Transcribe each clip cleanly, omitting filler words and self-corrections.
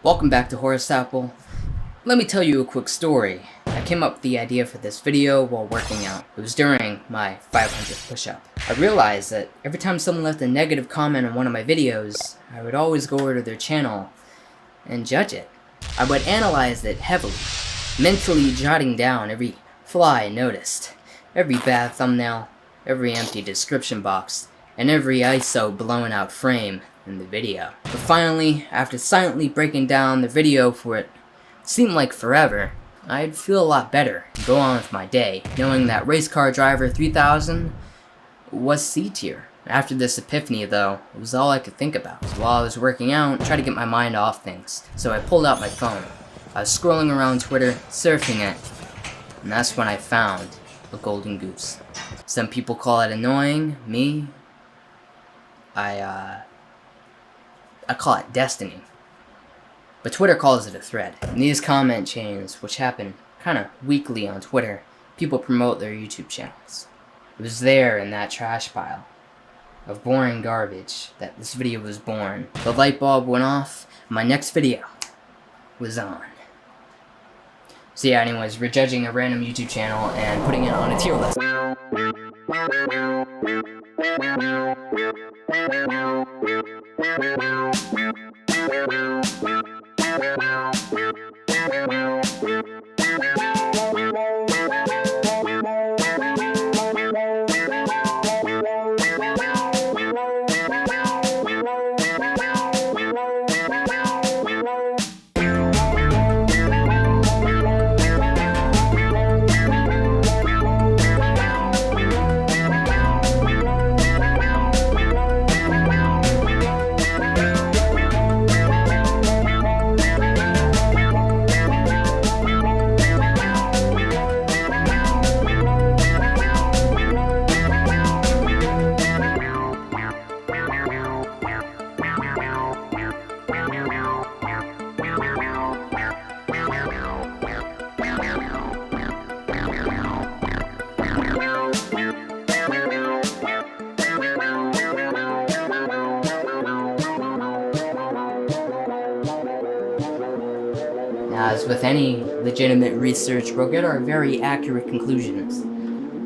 Welcome back to Horseapple. Let me tell you a quick story. I came up with the idea for this video while working out. It was during my 500th push-up. I realized that every time someone left a negative comment on one of my videos, I would always go over to their channel and judge it. I would analyze it heavily, mentally jotting down every flaw I noticed, every bad thumbnail, every empty description box, and every ISO blown out frame in the video. But finally, after silently breaking down the video for it seemed like forever, I'd feel a lot better and go on with my day, knowing that Race Car Driver 3000 was C tier. After this epiphany though, it was all I could think about. So while I was working out, I tried to get my mind off things, so I pulled out my phone. I was scrolling around Twitter, surfing it, and that's when I found a golden goose. Some people call it annoying. Me, I call it destiny. But Twitter calls it a thread. In these comment chains, which happen kinda weekly on Twitter, people promote their YouTube channels. It was there in that trash pile of boring garbage that this video was born. The light bulb went off, and my next video was on. So yeah, anyways, we're judging a random YouTube channel and putting it on a tier list. As with any legitimate research, we'll get our very accurate conclusions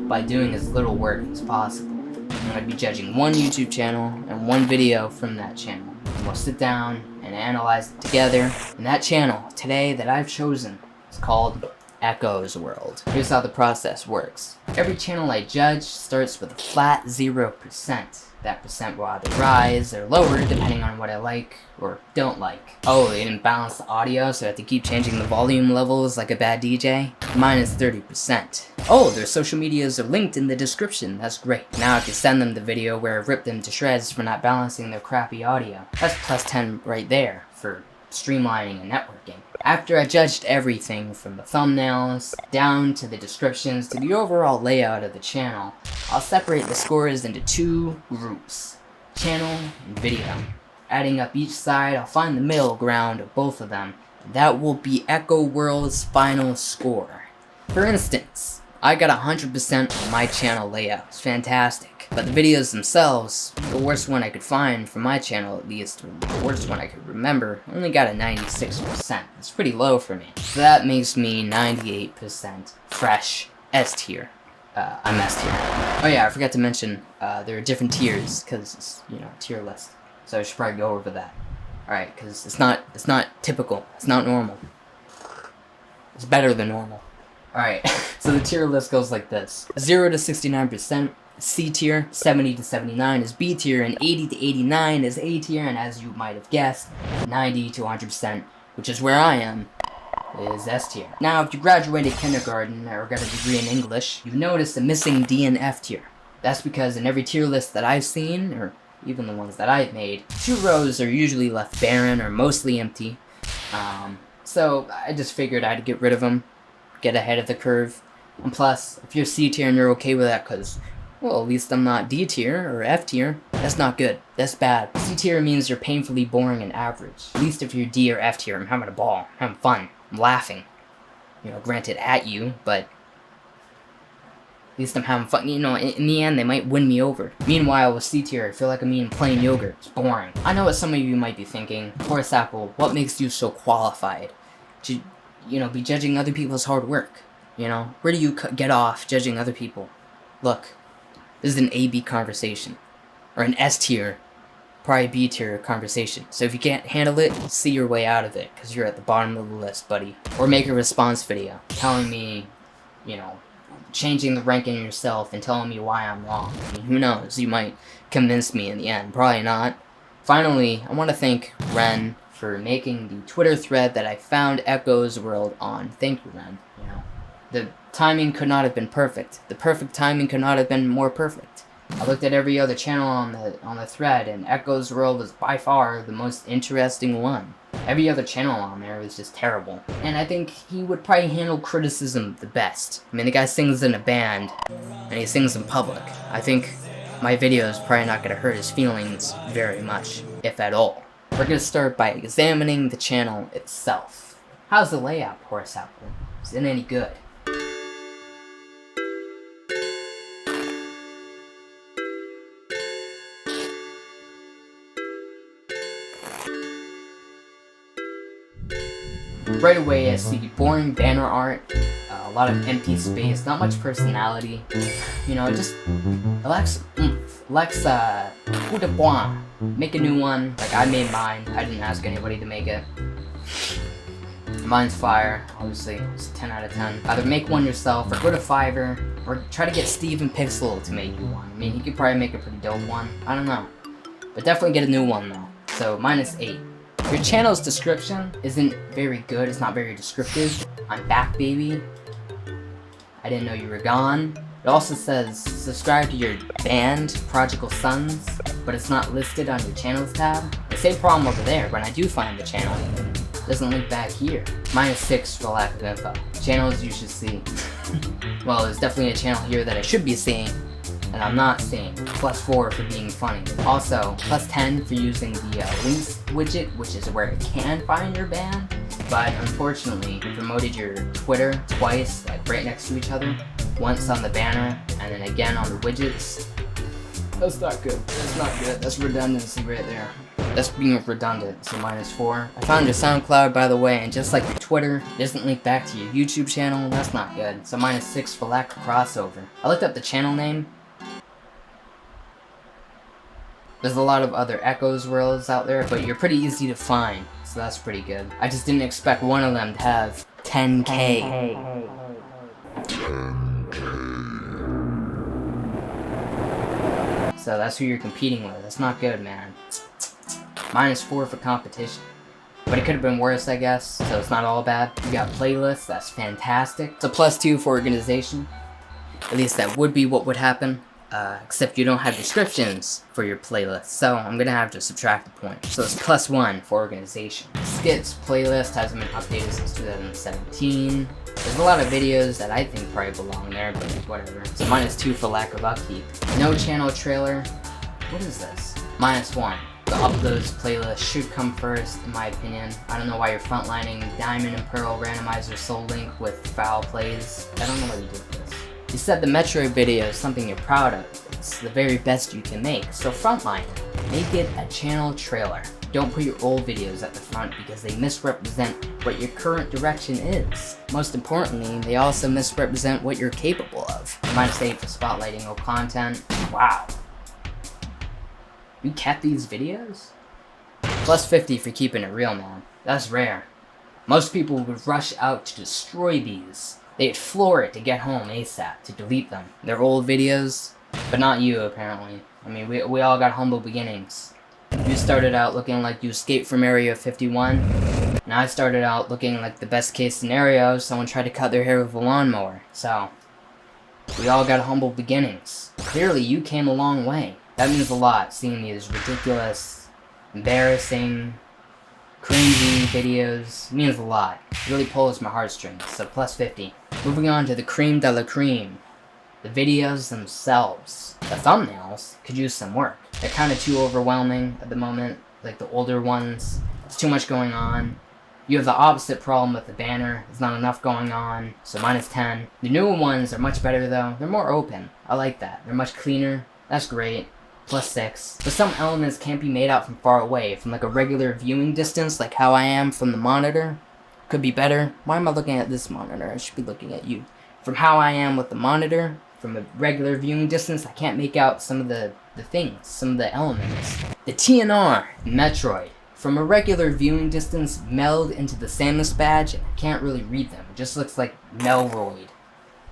by doing as little work as possible. I'm going to be judging one YouTube channel and one video from that channel. And we'll sit down and analyze it together. And that channel today that I've chosen is called Echo'sWorld. Here's how the process works. Every channel I judge starts with a flat 0%. That percent will either rise or lower depending on what I like or don't like. Oh, they didn't balance the audio, so I have to keep changing the volume levels like a bad DJ? Minus 30%. Oh, their social medias are linked in the description. That's great. Now I can send them the video where I ripped them to shreds for not balancing their crappy audio. That's plus 10 right there for streamlining and networking. After I judged everything from the thumbnails, down to the descriptions, to the overall layout of the channel, I'll separate the scores into two groups, channel and video. Adding up each side, I'll find the middle ground of both of them, and that will be Echo'sWorld's final score. For instance, I got 100% on my channel layout. It's fantastic. But the videos themselves, the worst one I could find from my channel at least, or the worst one I could remember, only got a 96%. It's pretty low for me. So that makes me 98% fresh S tier. I'm S tier. Oh yeah, I forgot to mention, there are different tiers, because it's, tier list. So I should probably go over that. Alright, because it's not typical. It's not normal. It's better than normal. Alright, so the tier list goes like this. 0 to 69%. C tier, 70 to 79 is B tier, and 80 to 89 is A tier, and as you might have guessed, 90 to 100%, which is where I am, is S tier. Now, if you graduated kindergarten or got a degree in English, you notice a missing D and F tier. That's because in every tier list that I've seen, or even the ones that I've made, 2 rows are usually left barren or mostly empty. So I just figured I'd get rid of them, get ahead of the curve. And plus, if you're C tier and you're okay with that, because well, at least I'm not D tier or F tier. That's not good. That's bad. C tier means you're painfully boring and average. At least if you're D or F tier, I'm having a ball. I'm having fun. I'm laughing. Granted at you, but at least I'm having fun. You know, in the end, they might win me over. Meanwhile, with C tier, I feel like I'm eating plain yogurt. It's boring. I know what some of you might be thinking. Horseapple, what makes you so qualified to, you know, be judging other people's hard work? You know, where do you get off judging other people? Look, this is an A-B conversation. Or an S tier, probably B tier conversation. So if you can't handle it, see your way out of it, because you're at the bottom of the list, buddy. Or make a response video telling me, you know, changing the ranking yourself and telling me why I'm wrong. I mean, who knows? You might convince me in the end. Probably not. Finally, I want to thank Ren for making the Twitter thread that I found Echo'sWorld on. Thank you, Ren. You know, the timing could not have been perfect. The perfect timing could not have been more perfect. I looked at every other channel on the thread, and Echo'sWorld was by far the most interesting one. Every other channel on there was just terrible. And I think he would probably handle criticism the best. I mean, the guy sings in a band, and he sings in public. I think my video is probably not going to hurt his feelings very much, if at all. We're going to start by examining the channel itself. How's the layout, Horseapple? Is it any good? Right away I see boring banner art, a lot of empty space, not much personality. You know, just Alexa, coup de poing, make a new one. Like, I made mine, I didn't ask anybody to make it. Mine's fire, obviously, it's 10 out of 10. Either make one yourself, or go to Fiverr, or try to get Steven Pixel to make you one. I mean, he could probably make a pretty dope one, I don't know. But definitely get a new one though, so -8. Your channel's description isn't very good, it's not very descriptive. I'm back, baby. I didn't know you were gone. It also says, subscribe to your band, Prodigal Sons, but it's not listed on your channels tab. The same problem over there, when I do find the channel, it doesn't link back here. -6 for lack of info. Channels you should see. Well, there's definitely a channel here that I should be seeing, and I'm not seeing. +4 for being funny. Also, +10 for using the links widget, which is where it can find your band. But unfortunately, you promoted your Twitter twice, like right next to each other. Once on the banner, and then again on the widgets. That's not good. That's not good. That's redundancy right there. That's being redundant, so -4. I found your SoundCloud, by the way, and just like your Twitter, it doesn't link back to your YouTube channel. That's not good. So -6 for lack of crossover. I looked up the channel name. There's a lot of other Echo'sWorlds out there, but you're pretty easy to find, so that's pretty good. I just didn't expect one of them to have 10K. So that's who you're competing with. That's not good, man. -4 for competition. But it could have been worse, I guess, so it's not all bad. You got playlists, that's fantastic. It's a +2 for organization. At least that would be what would happen. Except you don't have descriptions for your playlist, so I'm gonna have to subtract the point. So it's +1 for organization. Skits playlist hasn't been updated since 2017. There's a lot of videos that I think probably belong there, but whatever. So -2 for lack of upkeep. No channel trailer. What is this? -1. The uploads playlist should come first, in my opinion. I don't know why you're frontlining Diamond and Pearl Randomizer Soul Link with foul plays. I don't know why you did this. You said the Metro video is something you're proud of. It's the very best you can make, so frontline it. Make it a channel trailer. Don't put your old videos at the front because they misrepresent what your current direction is. Most importantly, they also misrepresent what you're capable of. -8 for spotlighting old content. Wow. You kept these videos? +50 for keeping it real, man. That's rare. Most people would rush out to destroy these. They'd floor it to get home ASAP, to delete them. They're old videos, but not you, apparently. I mean, we all got humble beginnings. You started out looking like you escaped from Area 51, and I started out looking like the best case scenario, someone tried to cut their hair with a lawnmower. So, we all got humble beginnings. Clearly, you came a long way. That means a lot, seeing these ridiculous, embarrassing, cringy videos. It means a lot. It really pulls my heartstrings, so +50. Moving on to the cream de la cream. The videos themselves. The thumbnails could use some work. They're kind of too overwhelming at the moment, like the older ones. It's too much going on. You have the opposite problem with the banner. There's not enough going on, so -10. The newer ones are much better though. They're more open. I like that. They're much cleaner. That's great. +6. But some elements can't be made out from far away, from like a regular viewing distance, like how I am from the monitor. Could be better. Why am I looking at this monitor? I should be looking at you. From how I am with the monitor, from a regular viewing distance, I can't make out some of the things, some of the elements. The TNR in Metroid, from a regular viewing distance, meld into the Samus badge, and I can't really read them. It just looks like Melroid,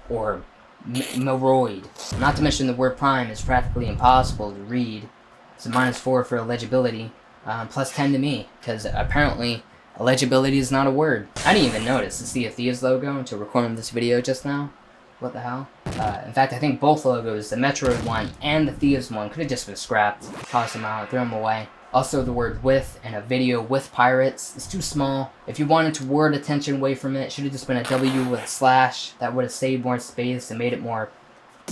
or Melroid. Not to mention the word prime is practically impossible to read. So -4 for illegibility, +10 to me, because apparently illegibility is not a word. I didn't even notice the Sea of Thieves logo until recording this video just now. What the hell? In fact, I think both logos, the Metroid one and the Thieves one, could have just been scrapped. Toss them out, throw them away. Also, the word with in a video with pirates is too small. If you wanted to word attention away from it, it should have just been a W with a slash. That would have saved more space and made it more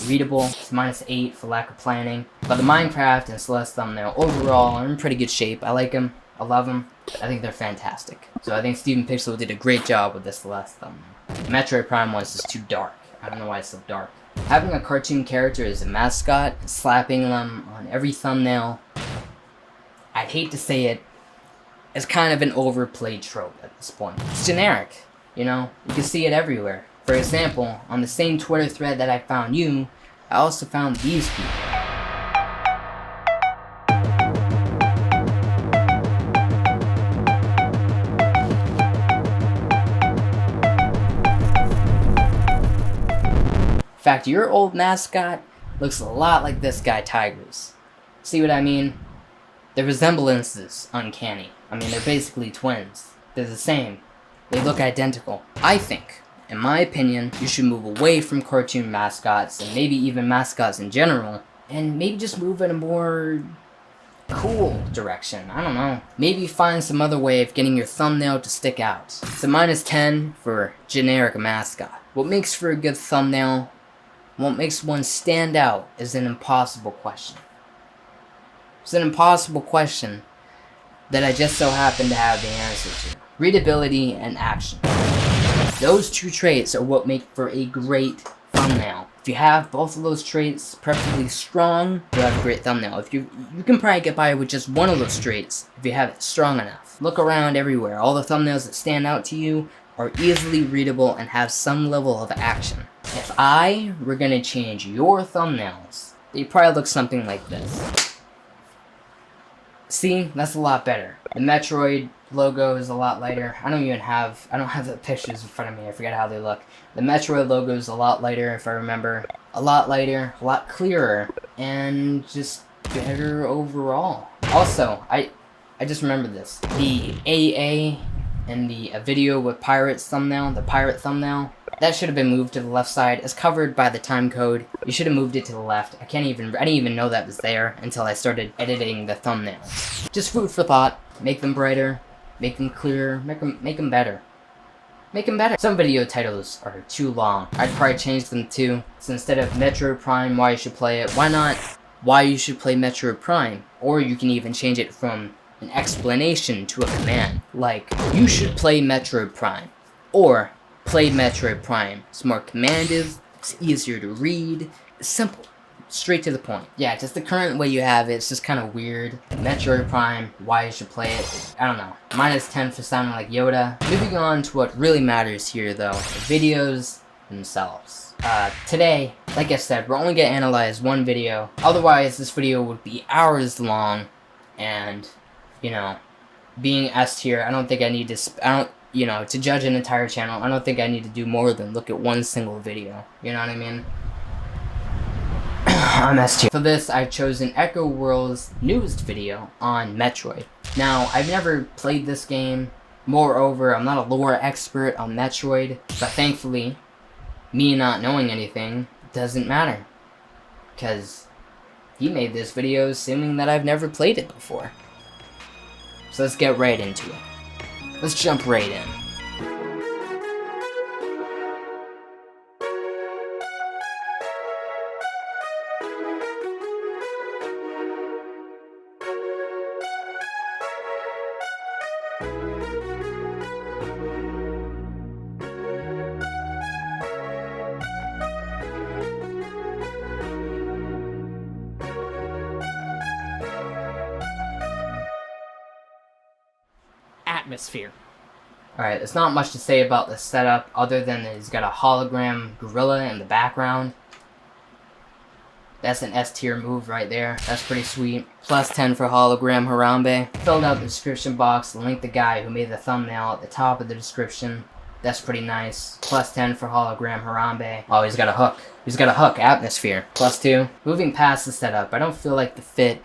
readable. It's -8 for lack of planning. But the Minecraft and Celeste thumbnail overall are in pretty good shape. I like them. I love them. I think they're fantastic. So I think Steven Pixel did a great job with the Celeste thumbnail. The Metroid Prime one is just too dark. I don't know why it's so dark. Having a cartoon character as a mascot, slapping them on every thumbnail, I'd hate to say it, it's kind of an overplayed trope at this point. It's generic, you know? You can see it everywhere. For example, on the same Twitter thread that I found you, I also found these people. In fact, your old mascot looks a lot like this guy, Tigers. See what I mean? The resemblance is uncanny. I mean, they're basically twins. They're the same. They look identical. I think, in my opinion, you should move away from cartoon mascots, and maybe even mascots in general, and maybe just move in a more cool direction. I don't know. Maybe find some other way of getting your thumbnail to stick out. So -10 for generic mascot. What makes for a good thumbnail, what makes one stand out, is an impossible question. It's an impossible question that I just so happen to have the answer to. Readability and action. Those two traits are what make for a great thumbnail. If you have both of those traits perfectly strong, you have a great thumbnail. If you can probably get by with just one of those traits if you have it strong enough. Look around everywhere. All the thumbnails that stand out to you are easily readable and have some level of action. If I were gonna change your thumbnails, they'd probably look something like this. See, that's a lot better. The Metroid logo is a lot lighter. I don't have the pictures in front of me. I forget how they look. The Metroid logo is a lot lighter, if I remember. A lot lighter, a lot clearer, and just better overall. Also, I just remembered this. The AA and the video with pirates thumbnail, the pirate thumbnail, that should have been moved to the left side. It's covered by the time code. You should have moved it to the left. I didn't even know that was there until I started editing the thumbnails. Just food for thought. Make them brighter, make them clearer, make them better. Make them better. Some video titles are too long. I'd probably change them too. So instead of Metroid Prime, why you should play it, why not why you should play Metroid Prime? Or you can even change it from an explanation to a command. Like, you should play Metroid Prime. Or, play Metroid Prime. It's more commandative, it's easier to read, it's simple. Straight to the point. Yeah, just the current way you have it, it's just kind of weird. Metroid Prime, why you should play it, I don't know. -10 for sounding like Yoda. Moving on to what really matters here though, the videos themselves. Today, like I said, we're only gonna analyze one video. Otherwise, this video would be hours long, and, you know, being S tier, I don't think I need to, you know, to judge an entire channel, I don't think I need to do more than look at one single video. You know what I mean? I'm S tier. For this, I've chosen Echo'sWorld's newest video on Metroid. Now, I've never played this game. Moreover, I'm not a lore expert on Metroid, but thankfully, me not knowing anything doesn't matter. Because he made this video assuming that I've never played it before. So let's get right into it. Let's jump right in. Atmosphere. Alright, there's not much to say about this setup other than that he's got a hologram gorilla in the background. That's an S tier move right there. That's pretty sweet. Plus 10 for hologram Harambe. Filled out the description box and linked the guy who made the thumbnail at the top of the description. That's pretty nice. Plus 10 for hologram Harambe. Oh, he's got a hook. He's got a hook. Atmosphere. Plus 2. Moving past the setup, I don't feel like the fit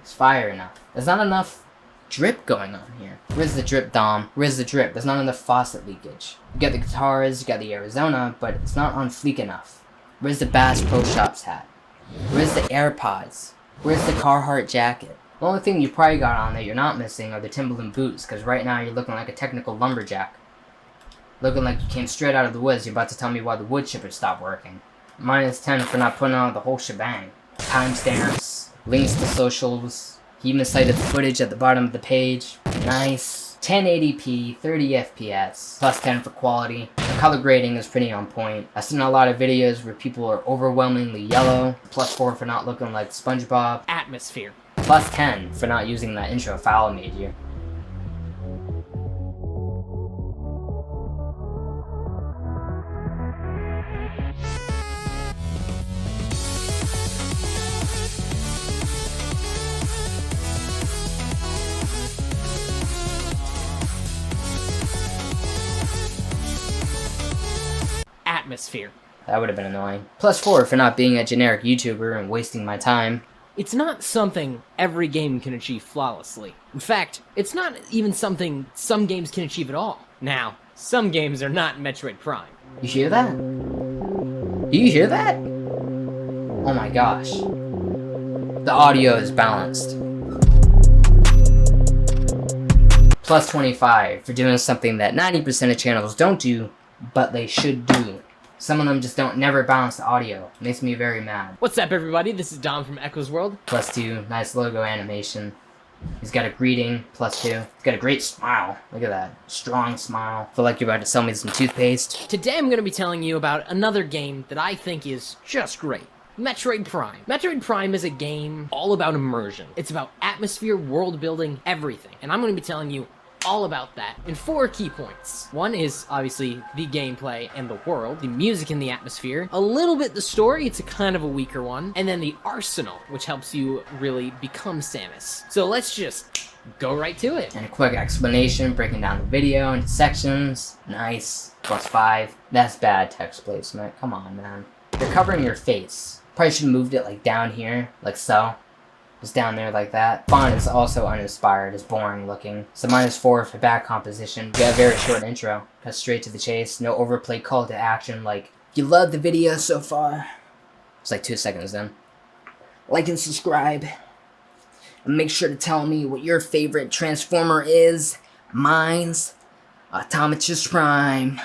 is fire enough. There's not enough drip going on here. Where's the drip, Dom? Where's the drip? There's not enough faucet leakage. You got the guitars, you got the Arizona, but it's not on fleek enough. Where's the Bass Pro Shops hat? Where's the AirPods? Where's the Carhartt jacket? The only thing you probably got on that you're not missing are the Timberland boots, because right now you're looking like a technical lumberjack. Looking like you came straight out of the woods. You're about to tell me why the wood chipper stopped working. Minus 10 for not putting on the whole shebang. Timestamps, links to socials. He even cited the footage at the bottom of the page. Nice. 1080p, 30 FPS, plus 10 for quality. The color grading is pretty on point. I've seen a lot of videos where people are overwhelmingly yellow. Plus 4 for not looking like SpongeBob. Atmosphere. Plus 10 for not using that intro file I made you. Atmosphere. That would have been annoying. Plus 4 for not being a generic YouTuber and wasting my time. It's not something every game can achieve flawlessly. In fact, it's not even something some games can achieve at all. Now, some games are not Metroid Prime. You hear that? Do you hear that? Oh my gosh. The audio is balanced. Plus 25 for doing something that 90% of channels don't do, but they should do. Some of them just never balance the audio. Makes me very mad. What's up, everybody? This is Dom from Echo'sWorld. Plus 2, nice logo animation. He's got a greeting, plus 2. He's got a great smile. Look at that. Strong smile. Feel like you're about to sell me some toothpaste. Today I'm going to be telling you about another game that I think is just great. Metroid Prime. Metroid Prime is a game all about immersion. It's about atmosphere, world building, everything. And I'm going to be telling you all about that in 4 key points. One is obviously the gameplay and the world, the music and the atmosphere, a little bit the story, it's a kind of a weaker one, and then the arsenal, which helps you really become Samus. So let's just go right to it. And a quick explanation, breaking down the video into sections. Nice. Plus 5. That's bad text placement. Come on, man. You're covering your face. Probably should have moved it like down here, like so. Just down there like that. Font is also uninspired, it's boring looking. So minus 4 for back composition. You got a very short intro. Cut straight to the chase. No overplay call to action like, you love the video so far. It's like 2 seconds then. Like and subscribe. And make sure to tell me what your favorite Transformer is. Mine's Automatus Prime.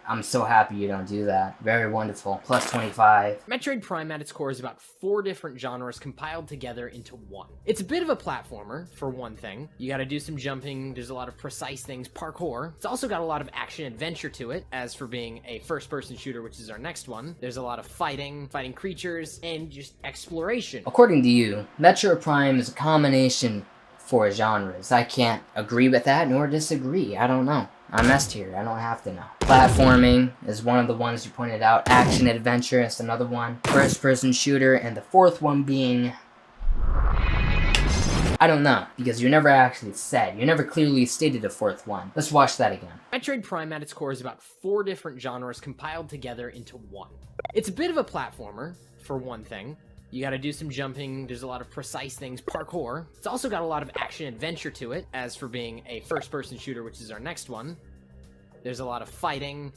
I'm so happy you don't do that. Very wonderful. Plus 25. Metroid Prime at its core is about 4 different genres compiled together into one. It's a bit of a platformer, for one thing. You gotta do some jumping, there's a lot of precise things, parkour. It's also got a lot of action-adventure to it, as for being a first-person shooter, which is our next one. There's a lot of fighting creatures, and just exploration. According to you, Metroid Prime is a combination for genres. I can't agree with that, nor disagree. I don't know. I'm S tier, I don't have to know. Platforming is one of the ones you pointed out. Action adventure is another one. First person shooter, and the 4th one being... I don't know, because you never actually said. You never clearly stated a 4th one. Let's watch that again. Metroid Prime at its core is about 4 different genres compiled together into one. It's a bit of a platformer, for one thing. You gotta do some jumping, there's a lot of precise things, parkour. It's also got a lot of action-adventure to it, as for being a first-person shooter, which is our next one. There's a lot of fighting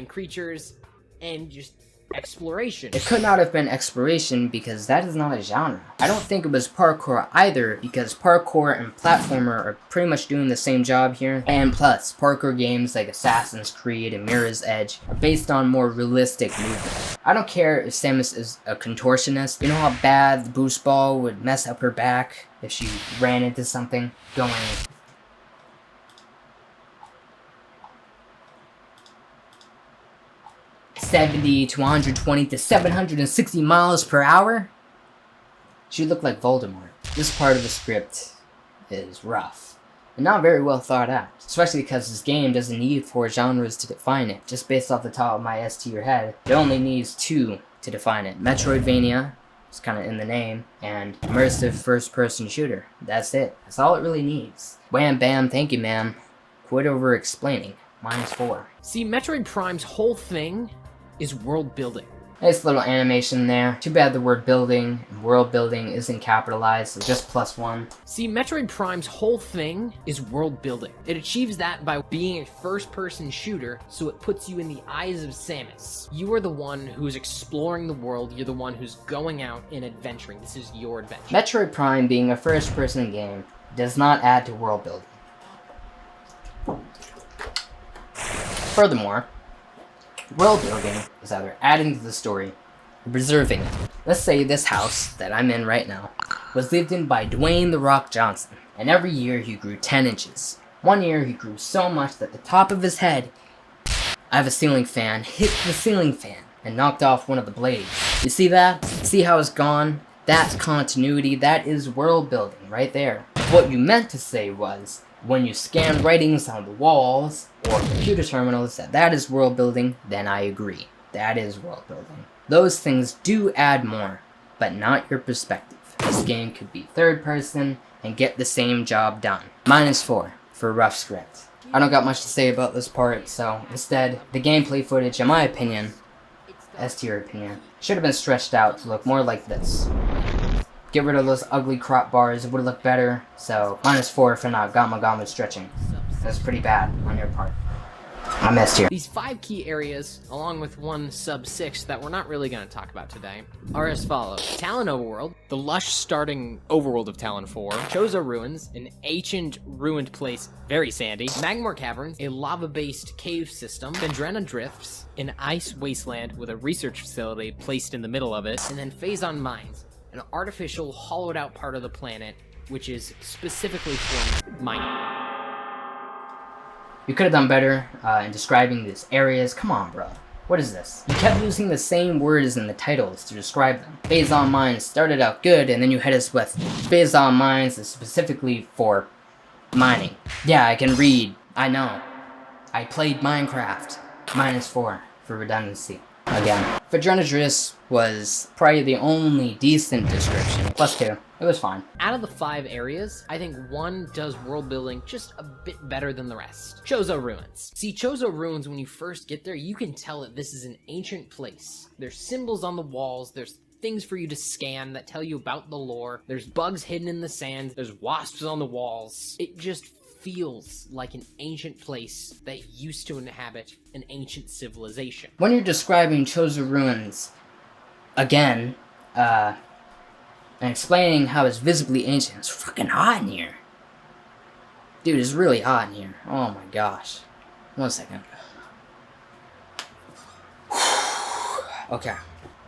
creatures, and just exploration. It could not have been exploration because that is not a genre. I don't think it was parkour either because parkour and platformer are pretty much doing the same job here. And plus, parkour games like Assassin's Creed and Mirror's Edge are based on more realistic movement. I don't care if Samus is a contortionist. You know how bad the boost ball would mess up her back if she ran into something going 70 to 120 to 760 miles per hour? She looked like Voldemort. This part of the script is rough, and not very well thought out, especially because this game doesn't need 4 genres to define it. Just based off the top of my S-tier head, it only needs 2 to define it. Metroidvania, it's kind of in the name, and immersive first-person shooter. That's it. That's all it really needs. Wham bam, thank you ma'am. Quit over explaining. -4. See, Metroid Prime's whole thing is world building. Nice little animation there. Too bad the word building and world building isn't capitalized, so just +1. See, Metroid Prime's whole thing is world building. It achieves that by being a first-person shooter, so it puts you in the eyes of Samus. You are the one who's exploring the world, you're the one who's going out and adventuring. This is your adventure. Metroid Prime being a first-person game does not add to world building. Furthermore, world building is either adding to the story or preserving it. Let's say this house that I'm in right now was lived in by Dwayne "The Rock" Johnson, and every year he grew 10 inches. One year he grew so much that the top of his head, I have a ceiling fan, hit the ceiling fan and knocked off one of the blades. You see that? See how it's gone? That's continuity. That is world building right there. What you meant to say was, when you scan writings on the walls or computer terminals that is world building, then I agree. That is world building. Those things do add more, but not your perspective. This game could be third person and get the same job done. -4 for rough script. I don't got much to say about this part, so instead, the gameplay footage, in my opinion, S-tier opinion, should have been stretched out to look more like this. Get rid of those ugly crop bars, it would look better, so -4 for not gamma stretching. That's pretty bad on your part. I'm S-tier. These 5 key areas, along with one sub-6 that we're not really going to talk about today, are as follows. Talon Overworld, the lush starting overworld of Talon 4. Chozo Ruins, an ancient ruined place, very sandy. Magmor Caverns, a lava-based cave system. Dendrena Drifts, an ice wasteland with a research facility placed in the middle of it. And then Phazon Mines, an artificial hollowed out part of the planet, which is specifically for mining. You could have done better in describing these areas. Come on, bro. What is this? You kept using the same words in the titles to describe them. Phazon Mines started out good, and then you hit us with Phazon Mines is specifically for mining. Yeah, I can read. I know. I played Minecraft. -4 for redundancy. Again. Dendrena was probably the only decent description. +2. It was fine. Out of the 5 areas, I think one does world building just a bit better than the rest. Chozo Ruins. See, Chozo Ruins, when you first get there, you can tell that this is an ancient place. There's symbols on the walls, there's things for you to scan that tell you about the lore, there's bugs hidden in the sand, there's wasps on the walls. It just feels like an ancient place that used to inhabit an ancient civilization. When you're describing Chozo Ruins, again, and explaining how it's visibly ancient, it's fucking hot in here. Dude, it's really hot in here. Oh my gosh. 1 second. Okay.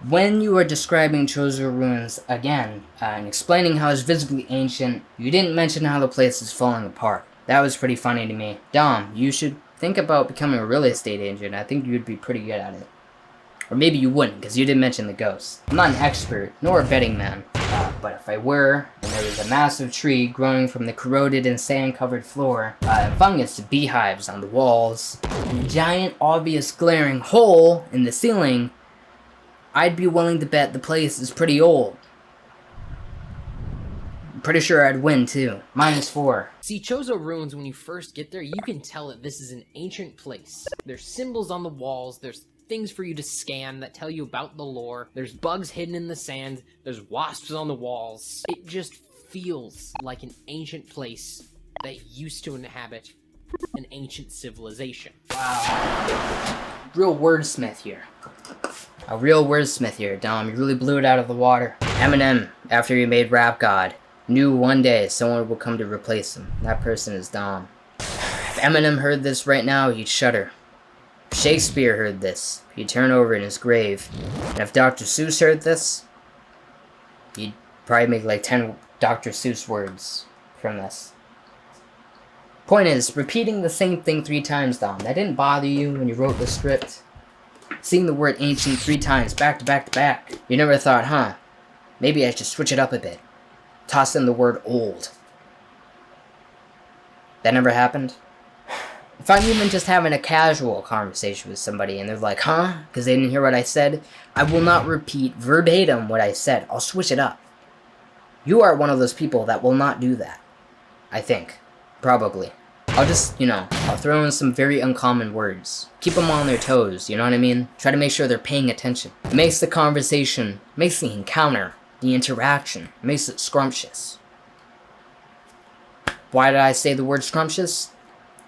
When you are describing Chozo Ruins again, and explaining how it's visibly ancient, you didn't mention how the place is falling apart. That was pretty funny to me. Dom, you should think about becoming a real estate agent. I think you'd be pretty good at it. Or maybe you wouldn't, because you didn't mention the ghosts. I'm not an expert, nor a betting man. But if I were, and there was a massive tree growing from the corroded and sand-covered floor, fungus beehives on the walls, and a giant, obvious, glaring hole in the ceiling, I'd be willing to bet the place is pretty old. I'm pretty sure I'd win, too. -4. See, Chozo Ruins, when you first get there, you can tell that this is an ancient place. There's symbols on the walls, there's things for you to scan that tell you about the lore, there's bugs hidden in the sand, there's wasps on the walls. It just feels like an ancient place that used to inhabit an ancient civilization. Wow. Real wordsmith here. A real wordsmith here, Dom. You really blew it out of the water. Eminem, after he made Rap God, knew one day someone would come to replace him. That person is Dom. If Eminem heard this right now, he'd shudder. If Shakespeare heard this, he'd turn over in his grave. And if Dr. Seuss heard this, he'd probably make like 10 Dr. Seuss words from this. Point is, repeating the same thing 3 times, Dom, that didn't bother you when you wrote the script? Seeing the word ancient 3 times, back to back to back, you never thought, huh, maybe I should switch it up a bit. Toss in the word old. That never happened? If I'm even just having a casual conversation with somebody and they're like, huh? Because they didn't hear what I said, I will not repeat verbatim what I said. I'll switch it up. You are one of those people that will not do that. I think. Probably. I'll just, I'll throw in some very uncommon words. Keep them on their toes, you know what I mean? Try to make sure they're paying attention. It makes the conversation, makes the encounter, the interaction, makes it scrumptious. Why did I say the word scrumptious?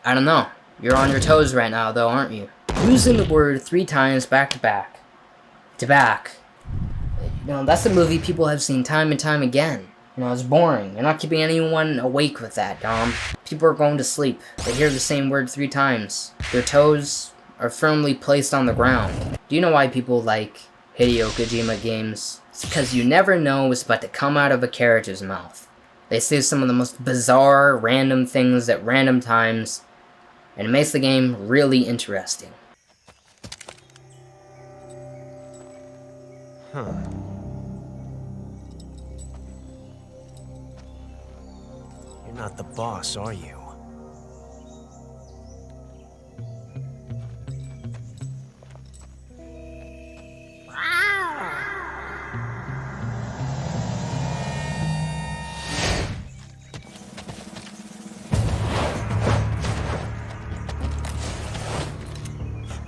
I don't know. You're on your toes right now, though, aren't you? Using the word 3 times back to back. To back. That's a movie people have seen time and time again. It's boring. You're not keeping anyone awake with that, Dom. People are going to sleep. They hear the same word 3 times. Their toes are firmly placed on the ground. Do you know why people like Hideo Kojima games? It's because you never know what's about to come out of a character's mouth. They say some of the most bizarre, random things at random times, and it makes the game really interesting. Huh. You're not the boss, are you?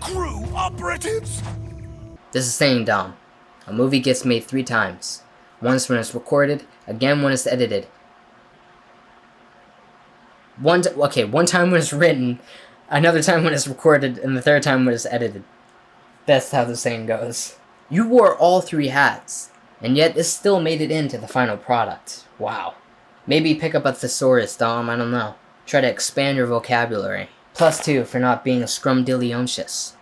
Crew operatives! This is saying, Dom, a movie gets made 3 times. Once when it's recorded, again when it's edited. One time when it's written, another time when it's recorded, and the 3rd time when it's edited. That's how the saying goes. You wore all 3 hats, and yet it still made it into the final product. Wow. Maybe pick up a thesaurus, Dom, I don't know. Try to expand your vocabulary. +2 for not being scrumdiddlyumptious.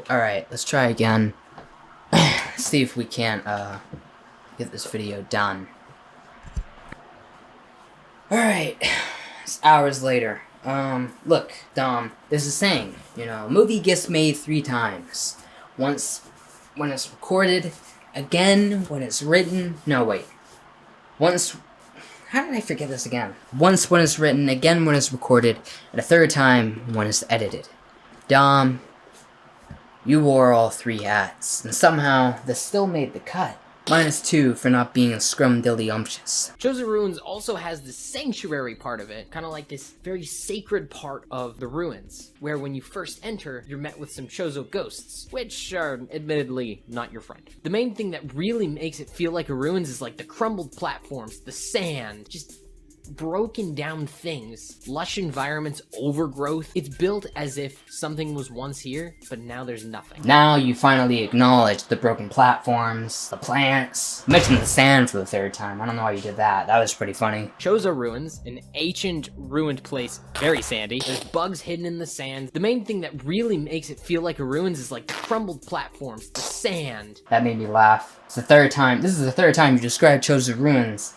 Alright, let's try again. See if we can't, get this video done. Alright, it's hours later. Look, Dom, there's a saying, a movie gets made 3 times. Once when it's recorded, again when it's written, how did I forget this again? Once when it's written, again when it's recorded, and a 3rd time when it's edited. Dom, you wore all 3 hats, and somehow this still made the cut. -2 for not being scrumdiddlyumptious. Chosen Ruins also has the sanctuary part of it, kind of like this very sacred part of the ruins, where when you first enter, you're met with some Chozo ghosts, which are admittedly not your friend. The main thing that really makes it feel like a ruins is like the crumbled platforms, the sand, just broken down things, lush environments, overgrowth. It's built as if something was once here, but now there's nothing. Now you finally acknowledge the broken platforms, the plants. You mentioned the sand for the 3rd time. I don't know why you did that. That was pretty funny. Chozo Ruins, an ancient ruined place, very sandy. There's bugs hidden in the sand. The main thing that really makes it feel like a ruins is like the crumbled platforms, the sand. That made me laugh. It's the 3rd time. This is the 3rd time you described Chosen Ruins.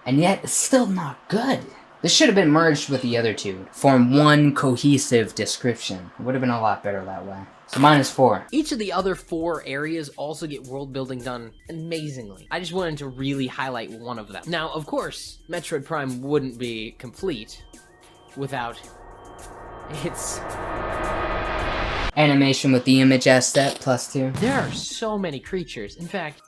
And yet, it's still not good. This should have been merged with the other 2 to form one cohesive description. It would have been a lot better that way. So -4. Each of the other 4 areas also get world building done amazingly. I just wanted to really highlight one of them. Now, of course, Metroid Prime wouldn't be complete without its animation with the image asset +2. There are so many creatures. In fact,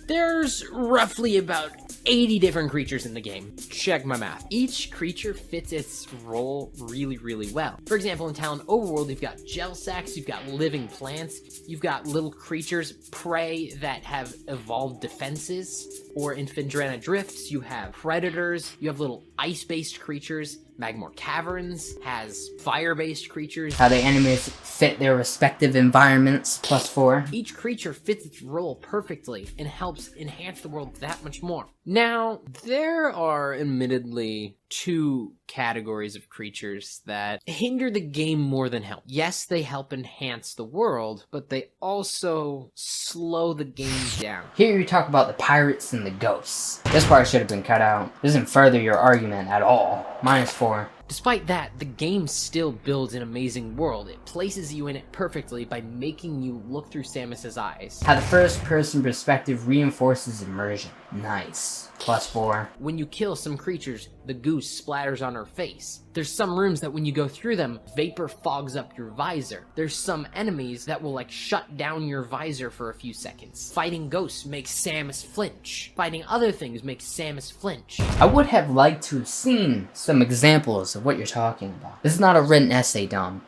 there's roughly about 80 different creatures in the game. Check my math. Each creature fits its role really, really well. For example, in Talon Overworld, you've got gel sacks, you've got living plants, you've got little creatures, prey that have evolved defenses, or in Phendrana Drifts, you have predators, you have little ice-based creatures. Magmore Caverns has fire-based creatures. How the enemies fit their respective environments +4. Each creature fits its role perfectly and helps enhance the world that much more. Now, there are admittedly 2 categories of creatures that hinder the game more than help. Yes, they help enhance the world, but they also slow the game down. Here you talk about the pirates and the ghosts. This part should have been cut out. It doesn't further your argument at all. -4. Despite that, the game still builds an amazing world. It places you in it perfectly by making you look through Samus's eyes. How the first-person perspective reinforces immersion. Nice. +4. When you kill some creatures, the goose splatters on her face. There's some rooms that when you go through them, vapor fogs up your visor. There's some enemies that will like shut down your visor for a few seconds. Fighting ghosts makes Samus flinch. Fighting other things makes Samus flinch. I would have liked to have seen some examples of what you're talking about. This is not a written essay, Dom.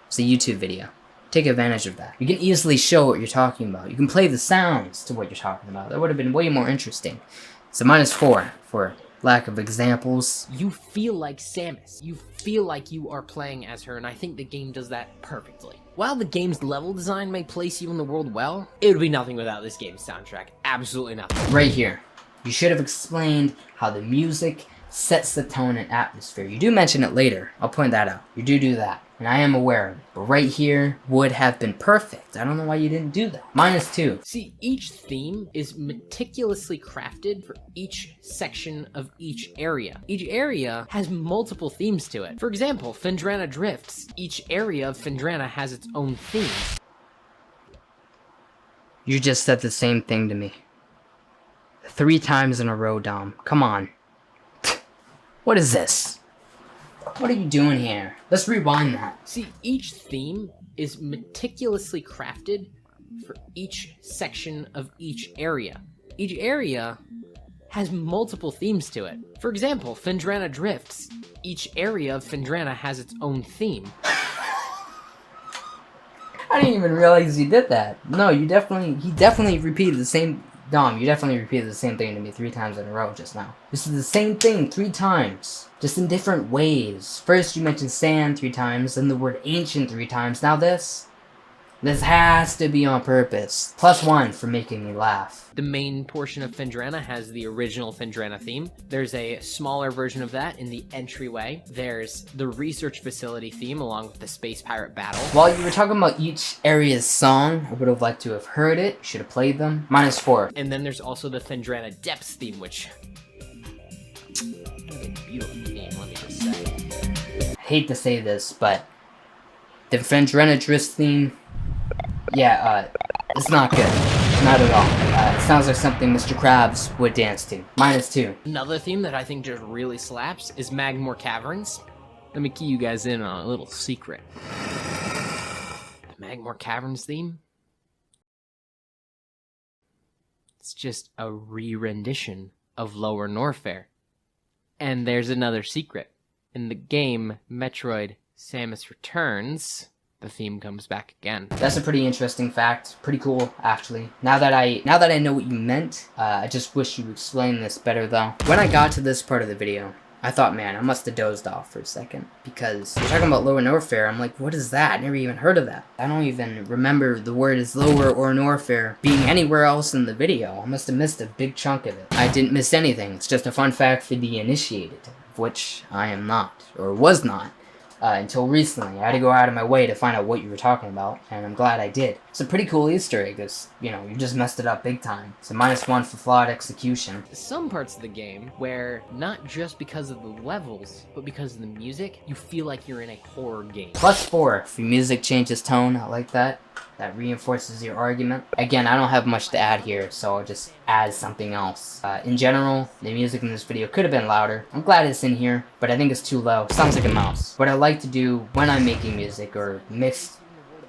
It's a YouTube video. Take advantage of that. You can easily show what you're talking about. You can play the sounds to what you're talking about. That would have been way more interesting. So -4 for lack of examples. You feel like Samus. You feel like you are playing as her, and I think the game does that perfectly. While the game's level design may place you in the world well, it would be nothing without this game's soundtrack. Absolutely nothing. Right here. You should have explained how the music sets the tone and atmosphere. You do mention it later. I'll point that out. You do that. And I am aware of it. But right here would have been perfect. I don't know why you didn't do that. -2. See, each theme is meticulously crafted for each section of each area. Each area has multiple themes to it. For example, Phendrana Drifts. Each area of Phendrana has its own theme. You just said the same thing to me. 3 times in a row, Dom. Come on. What is this? What are you doing here? Let's rewind that. See, each theme is meticulously crafted for each section of each area. Each area has multiple themes to it. For example, Phendrana Drifts. Each area of Phendrana has its own theme. I didn't even realize you did that. No, he definitely repeated the same... Dom, you definitely repeated the same thing to me 3 times in a row just now. This is the same thing 3 times. Just in different ways. First you mentioned sand 3 times, then the word ancient 3 times. Now this? This has to be on purpose. +1 for making me laugh. The main portion of Phendrana has the original Phendrana theme. There's a smaller version of that in the entryway. There's the research facility theme along with the space pirate battle. While you were talking about each area's song, I would have liked to have heard it. Should have played them. -4. And then there's also the Phendrana Depths theme, which... beautiful theme, let me just say. I hate to say this, but the Phendrana Drifts theme, yeah, it's not good. Not at all. It sounds like something Mr. Krabs would dance to. -2. Another theme that I think just really slaps is Magmoor Caverns. Let me key you guys in on a little secret. The Magmoor Caverns theme? It's just a re-rendition of Lower Norfair. And there's another secret. In the game Metroid Samus Returns, the theme comes back again. That's a pretty interesting fact. Pretty cool, actually. Now that I know what you meant, I just wish you explained this better, though. When I got to this part of the video, I thought, man, I must have dozed off for a second. Because you're talking about Lower Norfair, I'm like, what is that? I never even heard of that. I don't even remember the word is Lower or Norfair being anywhere else in the video. I must have missed a big chunk of it. I didn't miss anything. It's just a fun fact for the initiated, of which I am not, or was not. Until recently. I had to go out of my way to find out what you were talking about, and I'm glad I did. It's a pretty cool Easter egg, because, you know, you just messed it up big time. So -1 for flawed execution. Some parts of the game where, not just because of the levels, but because of the music, you feel like you're in a horror game. +4 for music changes tone. I like that. That reinforces your argument. Again, I don't have much to add here, so I'll just add something else. In general, the music in this video could have been louder. I'm glad it's in here, but I think it's too low. It sounds like a mouse. What I like to do when I'm making music or mixed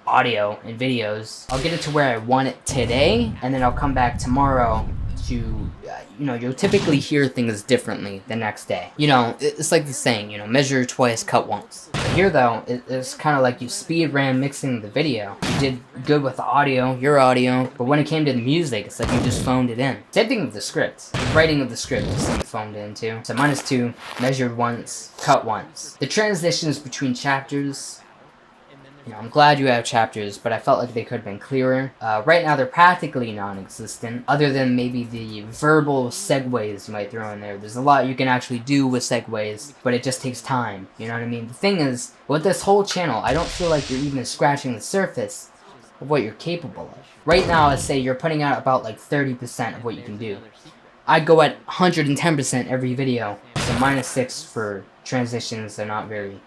audio in videos, I'll get it to where I want it today, and then I'll come back tomorrow to, you know, you'll typically hear things differently the next day. You know, it's like the saying, you know, measure twice, cut once. But here, though, it's kind of like you speed ran mixing the video. You did good with the audio, your audio, but when it came to the music, it's like you just phoned it in. Same thing with the script. The writing of the script is something phoned in too. So -2, measured once, cut once. The transitions between chapters, you know, I'm glad you have chapters, but I felt like they could have been clearer. Right now, they're practically non-existent, other than maybe the verbal segues you might throw in there. There's a lot you can actually do with segues, but it just takes time, you know what I mean? The thing is, with this whole channel, I don't feel like you're even scratching the surface of what you're capable of. Right now, I'd say you're putting out about like 30% of what you can do. I go at 110% every video, so -6 for transitions. They're not very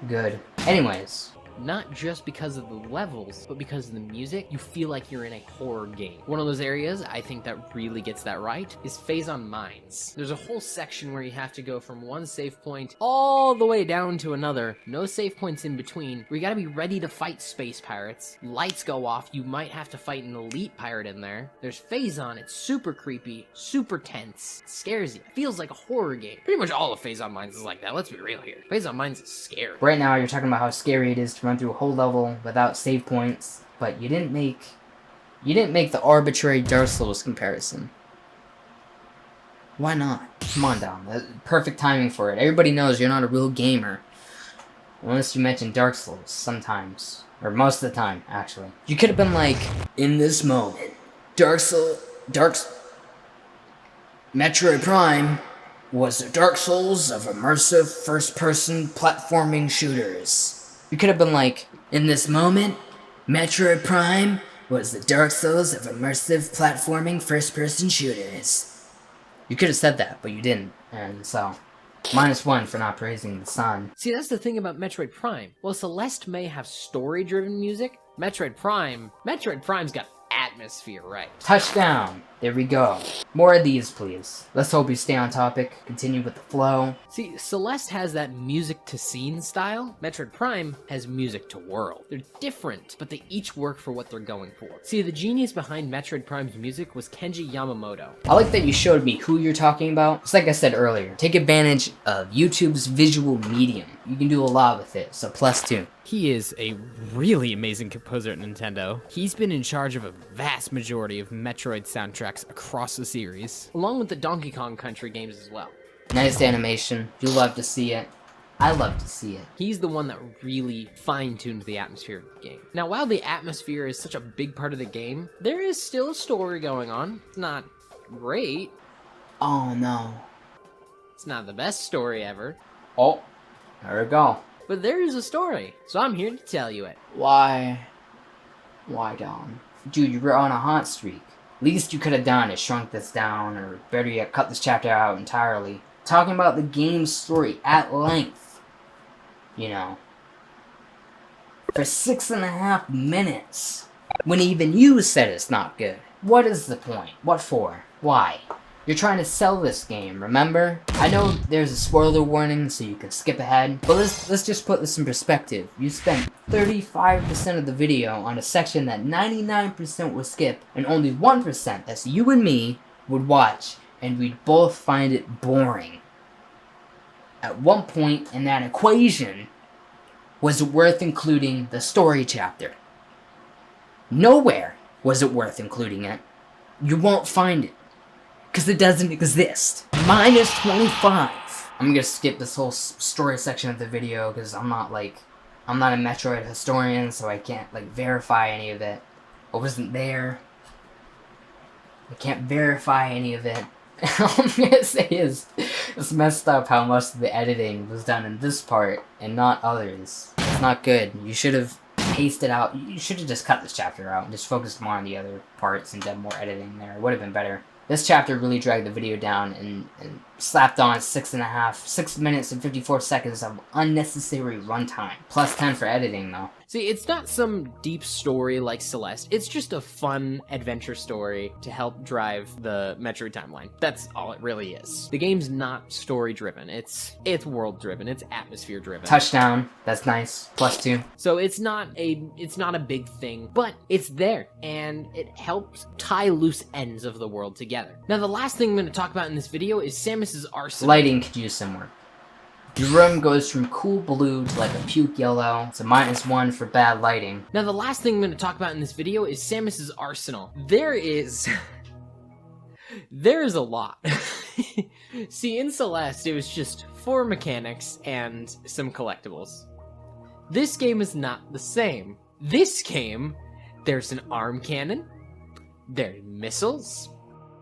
good. Anyways, not just because of the levels, but because of the music. You feel like you're in a horror game. One of those areas I think that really gets that right is Phase on Mines. There's a whole section where you have to go from one save point all the way down to another, no save points in between, where you gotta be ready to fight space pirates. Lights go off, you might have to fight an elite pirate in there. There's Phase-On, it's super creepy, super tense, it scares you. It feels like a horror game. Pretty much all of Phase on Mines is like that, let's be real here. Phase on Mines is scary. Right now, you're talking about how scary it is to run through a whole level without save points, but you didn't make the arbitrary Dark Souls comparison. Why not? Come on, Dom. That's perfect timing for it. Everybody knows you're not a real gamer. Unless you mention Dark Souls sometimes. Or most of the time, actually. You could have been like, in this moment, Metroid Prime was the Dark Souls of immersive first-person platforming shooters. You could have been like, in this moment, Metroid Prime was the Dark Souls of immersive platforming first-person shooters. You could have said that, but you didn't, and so, -1 for not praising the sun. See, that's the thing about Metroid Prime. While Celeste may have story-driven music, Metroid Prime's got atmosphere, right? Touchdown! There we go. More of these, please. Let's hope we stay on topic, continue with the flow. See, Celeste has that music-to-scene style. Metroid Prime has music-to-world. They're different, but they each work for what they're going for. See, the genius behind Metroid Prime's music was Kenji Yamamoto. I like that you showed me who you're talking about. It's like I said earlier, take advantage of YouTube's visual medium. You can do a lot with it, so +2. He is a really amazing composer at Nintendo. He's been in charge of a vast majority of Metroid soundtracks across the series. Along with the Donkey Kong Country games as well. Nice animation. You love to see it. I love to see it. He's the one that really fine-tuned the atmosphere of the game. Now, while the atmosphere is such a big part of the game, there is still a story going on. It's not great. Oh no. It's not the best story ever. Oh, there we go. But there is a story, so I'm here to tell you it. Why, Dom? Dude, you were on a hot streak. Least you could have done is shrunk this down, or better yet, cut this chapter out entirely. Talking about the game's story at length. You know. For 6.5 minutes. When even you said it's not good. What is the point? What for? Why? You're trying to sell this game, remember? I know there's a spoiler warning, so you can skip ahead, but let's just put this in perspective. You spent 35% of the video on a section that 99% would skip, and only 1%, that's you and me, would watch, and we'd both find it boring. At one point in that equation, was it worth including the story chapter? Nowhere was it worth including it. You won't find it. Because it doesn't exist. -25. I'm gonna skip this whole story section of the video because I'm not a Metroid historian, so I can't verify any of it. I wasn't there. I can't verify any of it. All I'm gonna say is, it's messed up how most of the editing was done in this part and not others. It's not good. You should have paced it out. You should have just cut this chapter out and just focused more on the other parts and done more editing there. It would have been better. This chapter really dragged the video down and slapped on 6 minutes and 54 seconds of unnecessary runtime. +10 for editing, though. See, it's not some deep story like Celeste. It's just a fun adventure story to help drive the Metroid timeline. That's all it really is. The game's not story-driven. It's world-driven. It's atmosphere-driven. Touchdown. That's nice. +2. So it's not a big thing, but it's there, and it helps tie loose ends of the world together. Now, the last thing I'm going to talk about in this video is Samus's arsenal. Lighting could use some work. Your room goes from cool blue to like a puke yellow. It's a -1 for bad lighting. Now, the last thing I'm going to talk about in this video is Samus's arsenal. There's a lot. See, in Celeste, it was just 4 mechanics and some collectibles. This game is not the same. This game, there's an arm cannon, there's missiles,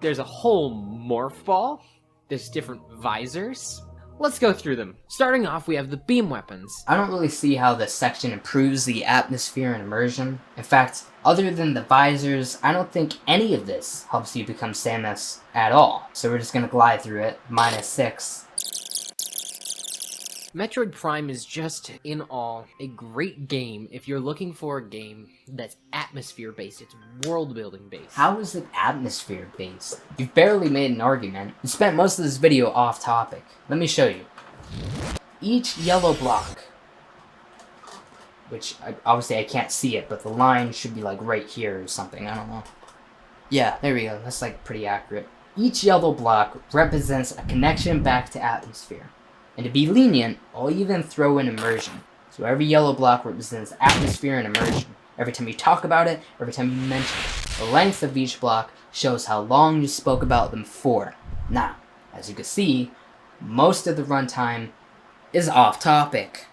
there's a whole morph ball, there's different visors. Let's go through them. Starting off, we have the beam weapons. I don't really see how this section improves the atmosphere and immersion. In fact, other than the visors, I don't think any of this helps you become Samus at all. So we're just gonna glide through it. -6. Metroid Prime is just, in all, a great game if you're looking for a game that's atmosphere-based, it's world-building based. How is it atmosphere-based? You've barely made an argument. You spent most of this video off topic. Let me show you. Each yellow block, which obviously I can't see it, but the line should be like right here or something, I don't know. Yeah, there we go, that's like pretty accurate. Each yellow block represents a connection back to atmosphere. And to be lenient, I'll even throw in immersion. So every yellow block represents atmosphere and immersion. Every time you talk about it, every time you mention it. The length of each block shows how long you spoke about them for. Now, as you can see, most of the runtime is off topic.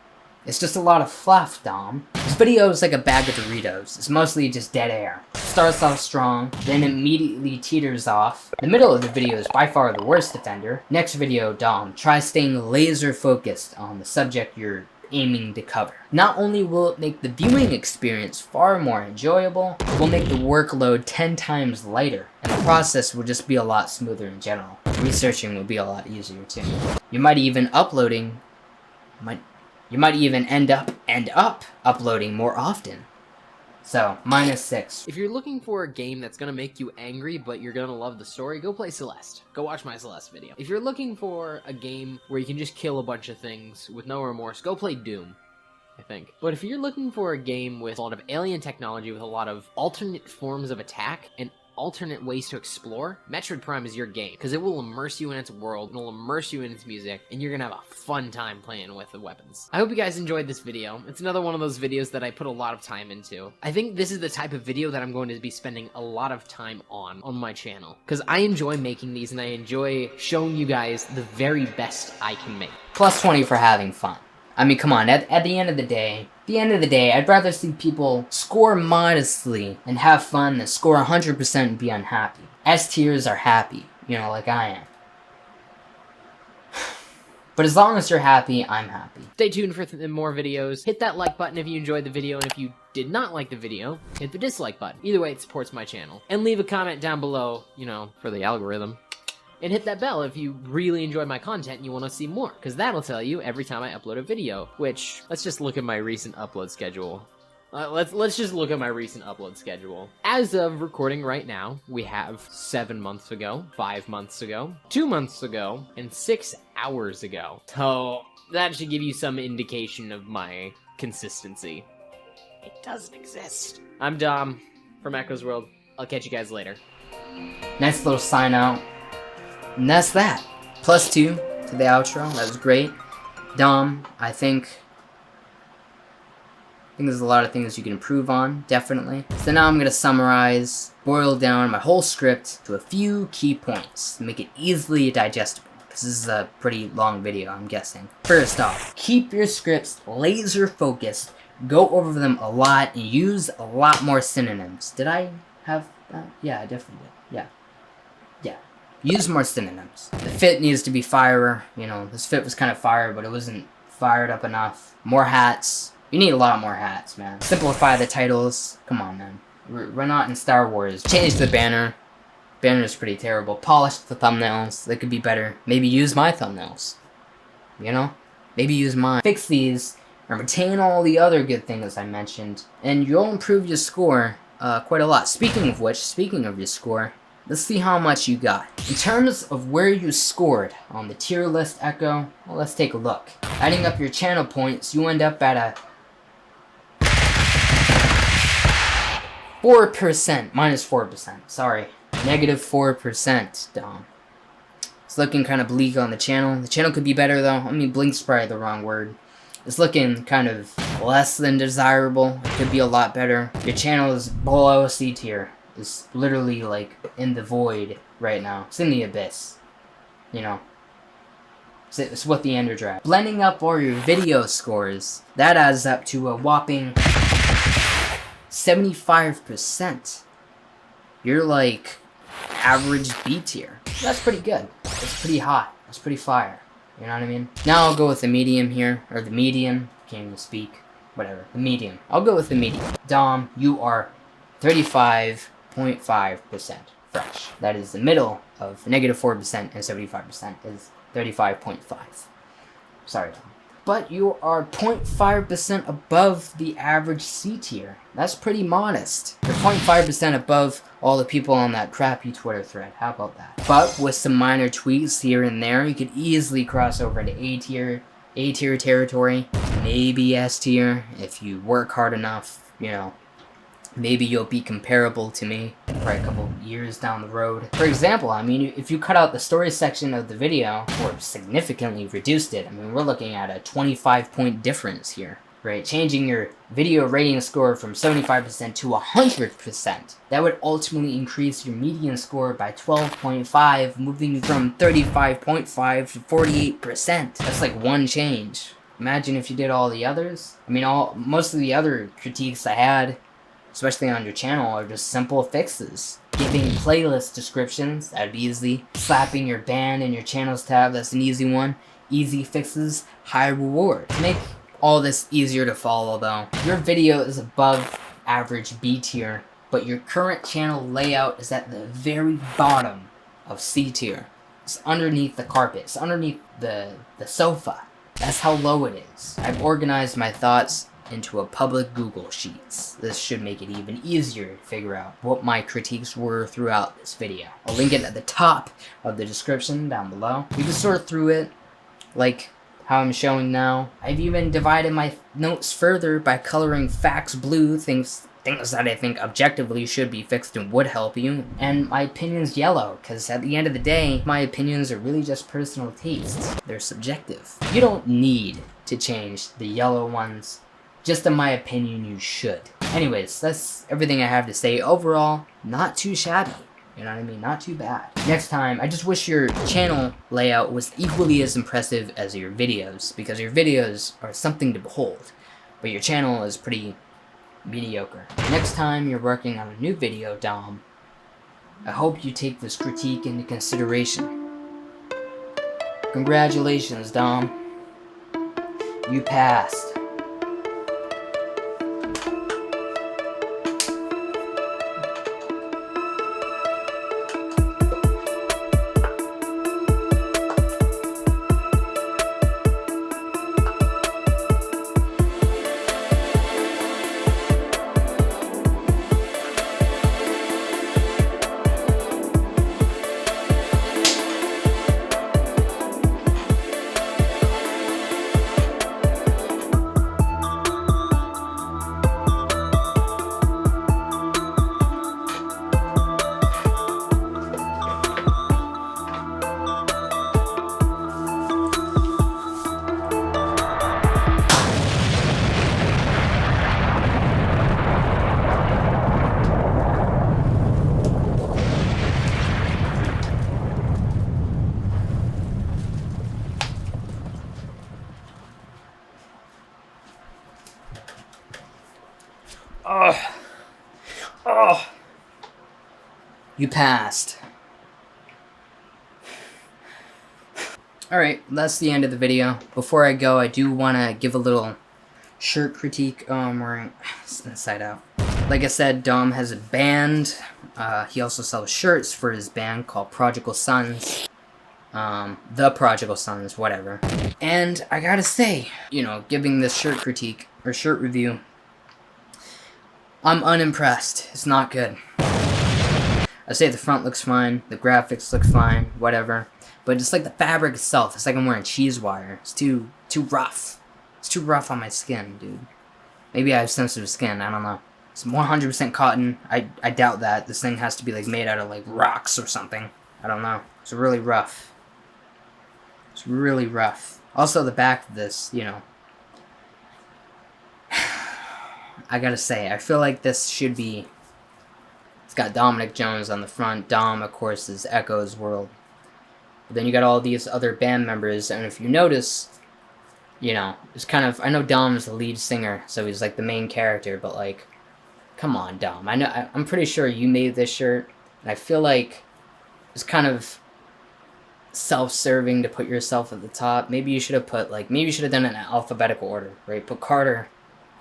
It's just a lot of fluff, Dom. This video is like a bag of Doritos. It's mostly just dead air. It starts off strong, then immediately teeters off. The middle of the video is by far the worst offender. Next video, Dom, try staying laser focused on the subject you're aiming to cover. Not only will it make the viewing experience far more enjoyable, it will make the workload 10 times lighter, and the process will just be a lot smoother in general. Researching will be a lot easier too. You might even end up uploading more often. So, -6. If you're looking for a game that's gonna make you angry, but you're gonna love the story, go play Celeste. Go watch my Celeste video. If you're looking for a game where you can just kill a bunch of things with no remorse, go play Doom, I think. But if you're looking for a game with a lot of alien technology, with a lot of alternate forms of attack, and alternate ways to explore, Metroid Prime is your game, because it will immerse you in its world, it'll immerse you in its music, and you're gonna have a fun time playing with the weapons. I hope you guys enjoyed this video. It's another one of those videos that I put a lot of time into. I think this is the type of video that I'm going to be spending a lot of time on my channel, because I enjoy making these, and I enjoy showing you guys the very best I can make. Plus 20 for having fun. I mean, come on, at the end of the day, I'd rather see people score modestly and have fun than score 100% and be unhappy. S tiers are happy, you know, like I am. But as long as you're happy, I'm happy. Stay tuned for more videos. Hit that like button if you enjoyed the video, and if you did not like the video, hit the dislike button. Either way, it supports my channel. And leave a comment down below, you know, for the algorithm. And hit that bell if you really enjoy my content and you want to see more, because that'll tell you every time I upload a video. Which, let's just look at my recent upload schedule. Let's just look at my recent upload schedule. As of recording right now, we have 7 months ago, 5 months ago, 2 months ago, and 6 hours ago. So that should give you some indication of my consistency. It doesn't exist. I'm Dom from Echo'sWorld. I'll catch you guys later. Nice little sign out. And that's that. +2 to the outro. That was great. Dom, I think there's a lot of things you can improve on, definitely. So now I'm going to summarize, boil down my whole script to a few key points to make it easily digestible, because this is a pretty long video, I'm guessing. First off, keep your scripts laser focused, go over them a lot, and use a lot more synonyms. Did I have that? Yeah, I definitely did. Yeah. Use more synonyms. The fit needs to be fire. You know, this fit was kind of fire, but it wasn't fired up enough. More hats. You need a lot more hats, man. Simplify the titles. Come on, man. We're not in Star Wars. Change the banner. Banner is pretty terrible. Polish the thumbnails. They could be better. Maybe use my thumbnails. You know? Maybe use mine. Fix these and retain all the other good things I mentioned, and you'll improve your score quite a lot. Speaking of which, speaking of your score, let's see how much you got. In terms of where you scored on the tier list Echo, well, let's take a look. Adding up your channel points, you end up at a 4%, -4%, sorry. -4%, Dom. It's looking kind of bleak on the channel. The channel could be better though. I mean, blink's probably the wrong word. It's looking kind of less than desirable. It could be a lot better. Your channel is below C tier. It's literally like in the void right now. It's in the abyss. You know. It's what the ender drive. Blending up all your video scores, that adds up to a whopping 75%. You're like average B tier. That's pretty good. That's pretty hot. That's pretty fire. You know what I mean? Now I'll go with the medium here, or the medium. Can't even speak. Whatever. The medium. I'll go with the medium. Dom, you are 35.5% fresh. That is the middle of -4% and 75% is 35.5. Sorry, Dom. but you are 0.5% above the average C tier. That's pretty modest. You're 0.5% above all the people on that crappy Twitter thread. How about that? But with some minor tweaks here and there, you could easily cross over into A tier territory, maybe S tier if you work hard enough, you know. Maybe you'll be comparable to me for a couple years down the road. For example, I mean, if you cut out the story section of the video or significantly reduced it, I mean, we're looking at a 25-point difference here, right? Changing your video rating score from 75% to 100%. That would ultimately increase your median score by 12.5, moving from 35.5 to 48%. That's like one change. Imagine if you did all the others. I mean, most of the other critiques I had, especially on your channel, are just simple fixes. Giving playlist descriptions, that'd be easy. Slapping your band in your channels tab, that's an easy one. Easy fixes, high reward. To make all this easier to follow though, your video is above average B tier, but your current channel layout is at the very bottom of C tier. It's underneath the carpet, it's underneath the sofa. That's how low it is. I've organized my thoughts into a public Google Sheets. This should make it even easier to figure out what my critiques were throughout this video. I'll link it at the top of the description down below. You can sort through it like how I'm showing now. I've even divided my notes further by coloring facts blue, things that I think objectively should be fixed and would help you, and my opinions yellow, because at the end of the day, my opinions are really just personal tastes. They're subjective. You don't need to change the yellow ones. Just in my opinion, you should. Anyways, that's everything I have to say. Overall, not too shabby. You know what I mean? Not too bad. Next time, I just wish your channel layout was equally as impressive as your videos, because your videos are something to behold, but your channel is pretty mediocre. Next time you're working on a new video, Dom, I hope you take this critique into consideration. Congratulations, Dom. You passed. You passed. Alright, that's the end of the video. Before I go, I do want to give a little shirt critique. Oh, I'm wearing it's inside out. Like I said, Dom has a band. He also sells shirts for his band called Prodigal Sons. The Prodigal Sons, whatever. And I gotta say, you know, giving this shirt critique, or shirt review, I'm unimpressed. It's not good. I say the front looks fine, the graphics look fine, whatever. But it's like the fabric itself, it's like I'm wearing cheese wire. It's too rough. It's too rough on my skin, dude. Maybe I have sensitive skin, I don't know. It's 100% cotton. I doubt that. This thing has to be like made out of like rocks or something. I don't know. It's really rough. It's really rough. Also, the back of this, you know. I gotta say, I feel like this should be... It's got Dominic Jones on the front. Dom, of course, is Echo'sWorld. But then you got all these other band members, and if you notice, you know, it's kind of... I know Dom's the lead singer, so he's like the main character, but like... Come on, Dom. I'm pretty sure you made this shirt, and I feel like it's kind of self-serving to put yourself at the top. Maybe you should have put, like... Maybe you should have done it in alphabetical order, right? Put Carter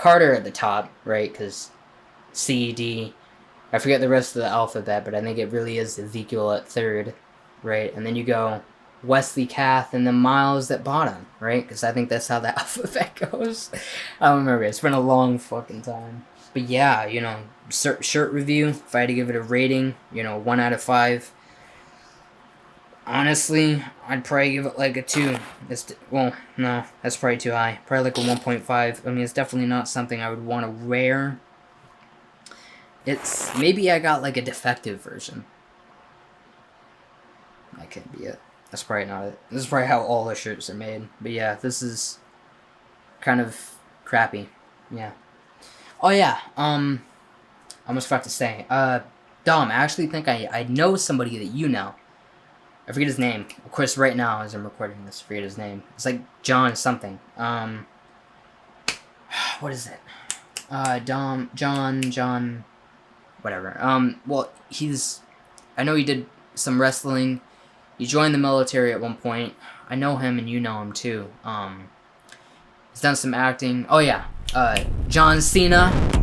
at the top, right? Because C, D... I forget the rest of the alphabet, but I think it really is Ezekiel at third, right? And then you go Wesley Kath, and then Miles at bottom, right? Because I think that's how the alphabet goes. I don't remember. It's been a long fucking time. But yeah, you know, shirt review, if I had to give it a rating, you know, 1 out of 5. Honestly, I'd probably give it like a 2. Well, no, that's probably too high. Probably like a 1.5. I mean, it's definitely not something I would want to wear. It's, maybe I got like a defective version. That can't be it. That's probably not it. This is probably how all the shirts are made. But yeah, this is kind of crappy. Yeah. Oh yeah, I almost forgot to say. Dom, I actually think I know somebody that you know. I forget his name. Of course, right now, as I'm recording this, I forget his name. It's like John something. What is it? John, whatever. Well, I know he did some wrestling. He joined the military at one point. I know him and you know him too. He's done some acting. Oh yeah, John Cena.